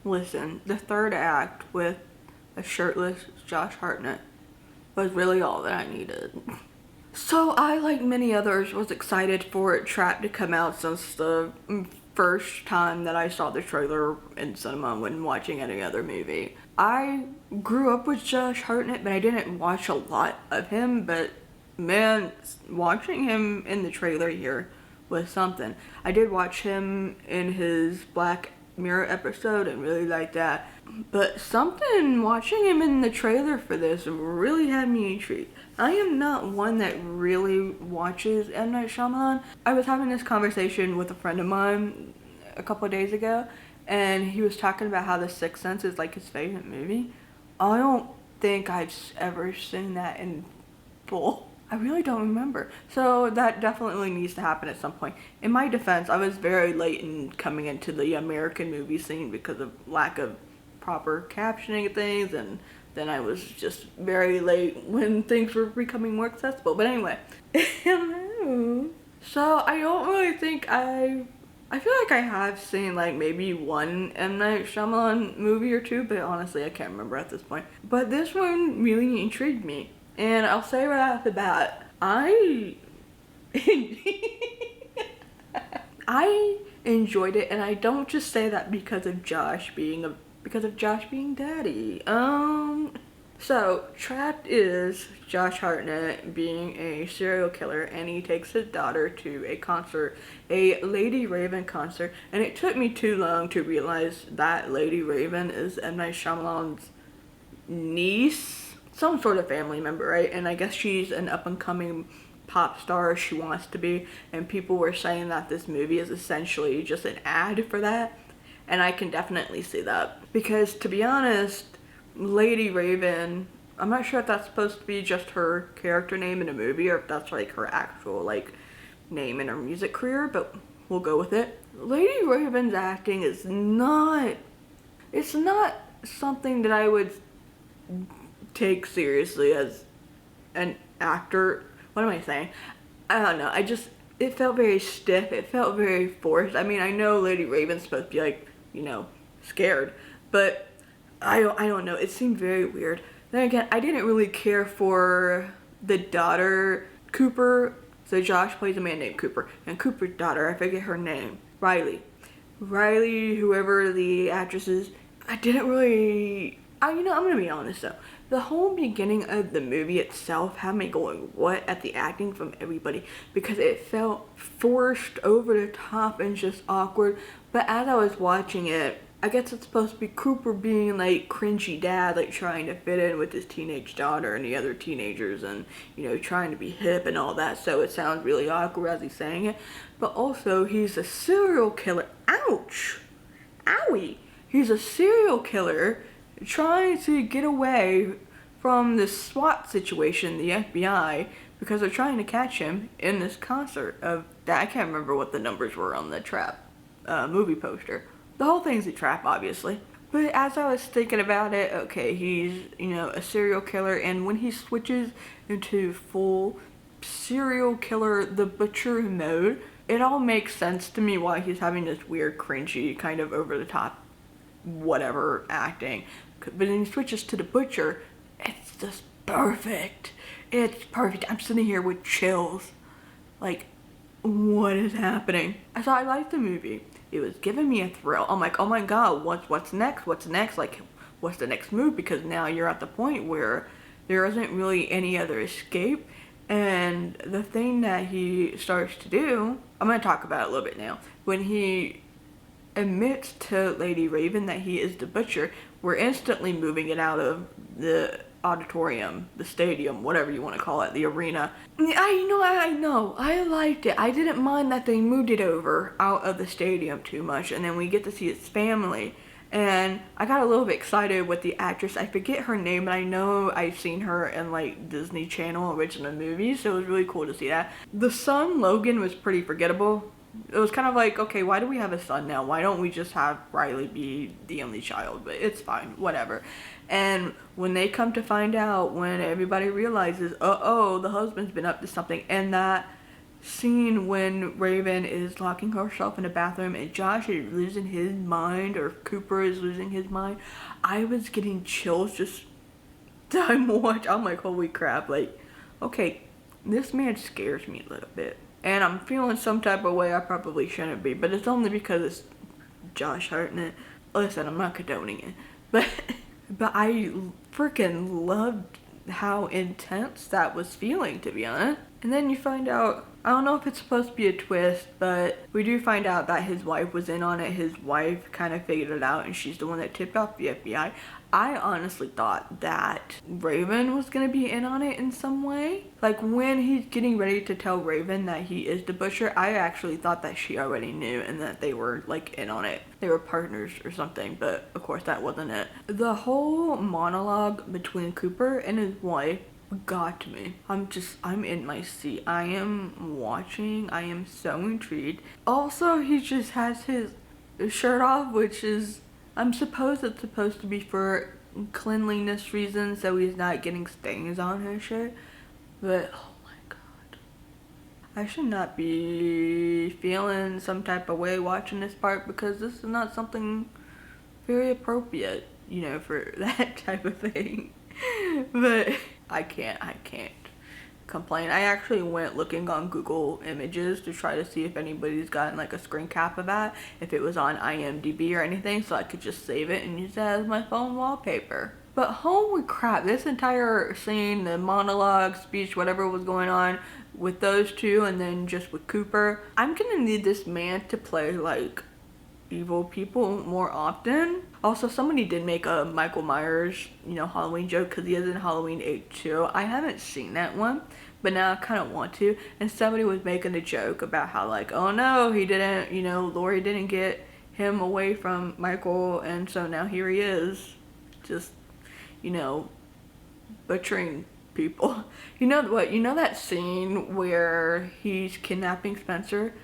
Listen, the third act with a shirtless Josh Hartnett was really all that I needed. So I, like many others, was excited for Trap to come out since the first time that I saw the trailer in cinema when watching any other movie. I grew up with Josh Hartnett, but I didn't watch a lot of him, but man, watching him in the trailer here was something. I did watch him in his Black Mirror episode and really liked that. But something watching him in the trailer for this really had me intrigued. I am not one that really watches M. Night Shyamalan. I was having this conversation with a friend of mine a couple of days ago, and he was talking about how The Sixth Sense is like his favorite movie. I don't think I've ever seen that in full. I really don't remember. So that definitely needs to happen at some point. In my defense, I was very late in coming into the American movie scene because of lack of proper captioning of things, and then I was just very late when things were becoming more accessible. But anyway, so I don't really think I feel like I have seen like maybe one M. Night Shyamalan movie or two, but honestly I can't remember at this point. But this one really intrigued me. And I'll say right off the bat, I I enjoyed it, and I don't just say that because of Josh being daddy. So Trapped is Josh Hartnett being a serial killer, and he takes his daughter to a concert, a Lady Raven concert, and it took me too long to realize that Lady Raven is M. Night Shyamalan's niece, some sort of family member, right? And I guess she's an up-and-coming pop star, she wants to be, and people were saying that this movie is essentially just an ad for that, and I can definitely see that. Because, to be honest, Lady Raven, I'm not sure if that's supposed to be just her character name in a movie or if that's like her actual like name in her music career, but we'll go with it. Lady Raven's acting is not, it's not something that I would take seriously as an actor. What am I saying? I don't know. It felt very stiff. It felt very forced. I mean, I know Lady Raven's supposed to be like, scared, but I don't know. It seemed very weird. Then again, I didn't really care for the daughter, Cooper. So Josh plays a man named Cooper, and Cooper's daughter, I forget her name, Riley. Riley, whoever the actress is, I didn't really. I'm gonna be honest though. The whole beginning of the movie itself had me going, what, at the acting from everybody, because it felt forced, over the top, and just awkward. But as I was watching it, I guess it's supposed to be Cooper being like cringy dad, like trying to fit in with his teenage daughter and the other teenagers, and trying to be hip and all that. So it sounds really awkward as he's saying it. But also, he's a serial killer. Ouch, owie. He's a serial killer trying to get away from this SWAT situation, the FBI, because they're trying to catch him in this concert of that. I can't remember what the numbers were on the Trap movie poster. The whole thing's a trap, obviously. But as I was thinking about it, okay, he's, a serial killer, and when he switches into full serial killer, the butcher mode, it all makes sense to me why he's having this weird, cringy, kind of over-the-top, whatever acting. But when he switches to the butcher, it's just perfect. It's perfect. I'm sitting here with chills. Like, what is happening? So I liked the movie. It was giving me a thrill. I'm like, oh my god, what's next? What's next? Like, what's the next move? Because now you're at the point where there isn't really any other escape. And the thing that he starts to do, I'm going to talk about it a little bit now. When he admits to Lady Raven that he is the butcher, we're instantly moving it out of the auditorium, the stadium, whatever you want to call it, the arena. I know, I liked it. I didn't mind that they moved it over out of the stadium too much, and then we get to see his family. And I got a little bit excited with the actress. I forget her name, but I know I've seen her in like Disney Channel original movies, so it was really cool to see that. The son, Logan, was pretty forgettable. It was kind of like, okay, why do we have a son now? Why don't we just have Riley be the only child? But it's fine, whatever. And when they come to find out, when everybody realizes, the husband's been up to something, and that scene when Raven is locking herself in a bathroom and Josh is losing his mind, or Cooper is losing his mind, I was getting chills just time watch. I'm like, holy crap, like, okay, this man scares me a little bit. And I'm feeling some type of way I probably shouldn't be, but it's only because it's Josh Hartnett. Listen, I'm not condoning it, but I freaking loved how intense that was feeling, to be honest. And then you find out, I don't know if it's supposed to be a twist, but we do find out that his wife was in on it. His wife kind of figured it out, and she's the one that tipped off the FBI. I honestly thought that Raven was gonna be in on it in some way. Like when he's getting ready to tell Raven that he is the butcher, I actually thought that she already knew and that they were like in on it. They were partners or something, but of course that wasn't it. The whole monologue between Cooper and his wife got to me. I'm in my seat. I am watching. I am so intrigued. Also, he just has his shirt off, which is, I'm supposed it's supposed to be for cleanliness reasons, so he's not getting stains on his shirt. But oh my god, I should not be feeling some type of way watching this part, because this is not something very appropriate, you know, for that type of thing. But I can't complain. I actually went looking on Google Images to try to see if anybody's gotten like a screen cap of that, if it was on IMDb or anything, so I could just save it and use that as my phone wallpaper. But holy crap, this entire scene, the monologue, speech, whatever was going on with those two, and then just with Cooper, I'm gonna need this man to play like evil people more often. Also, somebody did make a Michael Myers, you know, Halloween joke, because he is in Halloween 8 too. I haven't seen that one, but now I kind of want to. And somebody was making a joke about how like, oh no, he didn't, you know, Laurie didn't get him away from Michael, and so now here he is, just, you know, butchering people. You know what, you know that scene where he's kidnapping Spencer?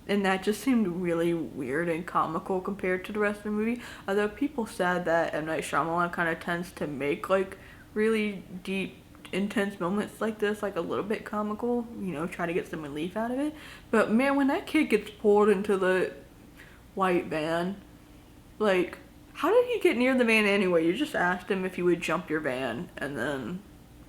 And that just seemed really weird and comical compared to the rest of the movie. Although people said that M. Night Shyamalan kind of tends to make like really deep, intense moments like this like a little bit comical, you know, try to get some relief out of it. But man, when that kid gets pulled into the white van, like, how did he get near the van anyway? You just asked him if he would jump your van, and then,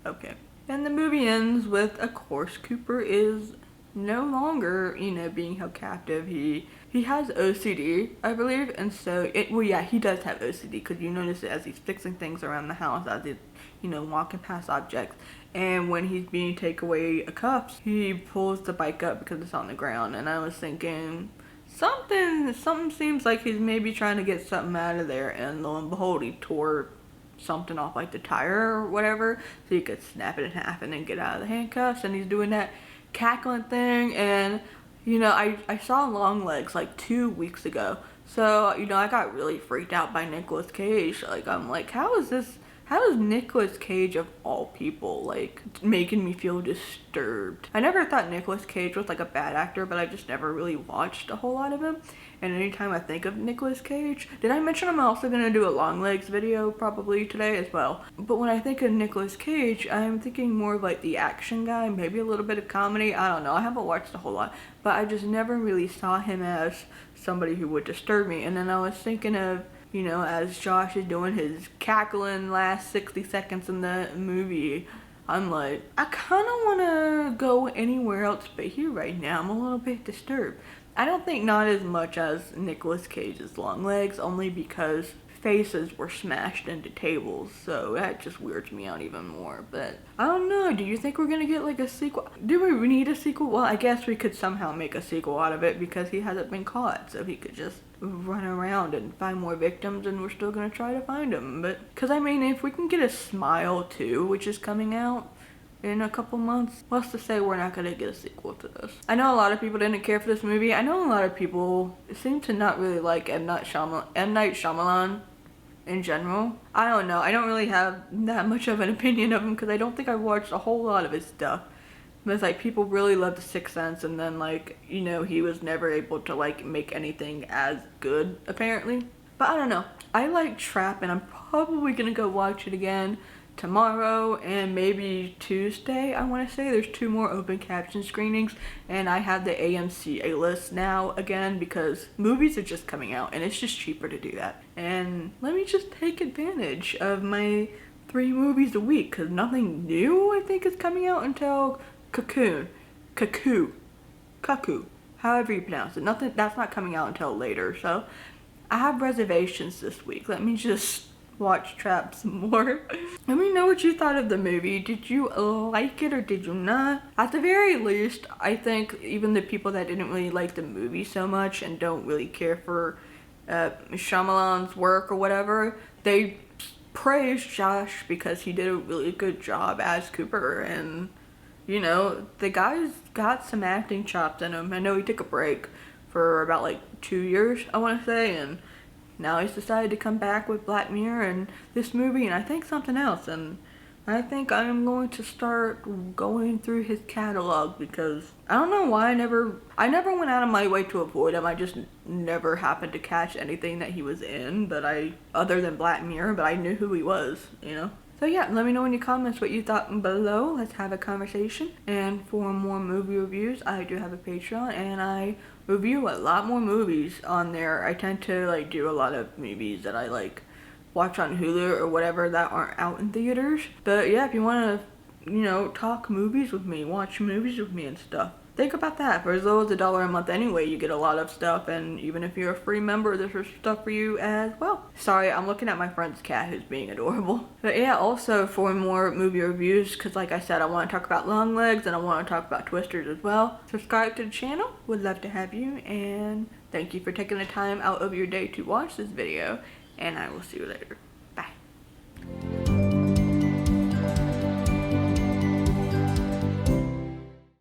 okay. And the movie ends with, of course, Cooper is no longer, you know, being held captive. He has OCD, I believe, and so well, yeah, he does have OCD, because you notice it as he's fixing things around the house, as he's, you know, walking past objects. And when he's being taken away cuffs, he pulls the bike up because it's on the ground. And I was thinking, something seems like he's maybe trying to get something out of there, and lo and behold, he tore something off, like the tire or whatever, so he could snap it in half and then get out of the handcuffs. And he's doing that cackling thing. And you know, I saw Longlegs like 2 weeks ago, so you know, I got really freaked out by Nicolas Cage. Like, I'm like, how is Nicolas Cage of all people like making me feel disturbed? I never thought Nicolas Cage was like a bad actor, but I just never really watched a whole lot of him. And anytime I think of Nicolas Cage, did I mention I'm also gonna do a Longlegs video probably today as well? But when I think of Nicolas Cage, I'm thinking more of like the action guy, maybe a little bit of comedy. I don't know, I haven't watched a whole lot, but I just never really saw him as somebody who would disturb me. And then I was thinking of, you know, as Josh is doing his cackling last 60 seconds in the movie, I'm like, I kind of want to go anywhere else but here right now. I'm a little bit disturbed. I don't think not as much as Nicolas Cage's Longlegs, only because faces were smashed into tables, so that just weirds me out even more. But I don't know, do you think we're gonna get like a sequel? Do we need a sequel? Well, I guess we could somehow make a sequel out of it, because he hasn't been caught, so he could just run around and find more victims, and we're still gonna try to find him. But because I mean, if we can get a Smile 2, which is coming out in a couple months, what's to say we're not gonna get a sequel to this? I know a lot of people didn't care for this movie. I know a lot of people seem to not really like M. Night Shyamalan in general. I don't know, I don't really have that much of an opinion of him, because I don't think I've watched a whole lot of his stuff. But it's like, people really love The Sixth Sense, and then like, you know, he was never able to like make anything as good apparently. But I don't know, I like Trap, and I'm probably gonna go watch it again tomorrow and maybe Tuesday, I want to say. There's 2 more open caption screenings, and I have the AMC A-list now again because movies are just coming out and it's just cheaper to do that. And let me just take advantage of my 3 movies a week because nothing new I think is coming out until Kaku, however you pronounce it. Nothing that's not coming out until later. So I have reservations this week. Let me just watch Trapped some more. Let me know what you thought of the movie. Did you like it or did you not? At the very least, I think even the people that didn't really like the movie so much and don't really care for Shyamalan's work or whatever, they praised Josh because he did a really good job as Cooper, and you know, the guy's got some acting chops in him. I know he took a break for about like 2 years, I want to say, and now he's decided to come back with Black Mirror and this movie and I think something else, and I think I am going to start going through his catalog because I don't know why I never went out of my way to avoid him. I just never happened to catch anything that he was in, other than Black Mirror, but I knew who he was, you know? So yeah, let me know in the comments what you thought below. Let's have a conversation. And for more movie reviews, I do have a Patreon and I review a lot more movies on there. I tend to like do a lot of movies that I like watch on Hulu or whatever that aren't out in theaters. But yeah, if you want to, you know, talk movies with me, watch movies with me and stuff, think about that. For as low as $1 a month anyway, you get a lot of stuff, and even if you're a free member, there's stuff for you as well. Sorry, I'm looking at my friend's cat who's being adorable. But yeah, also for more movie reviews, because like I said, I want to talk about Longlegs and I want to talk about Twisters as well. Subscribe to the channel, would love to have you, and thank you for taking the time out of your day to watch this video, and I will see you later.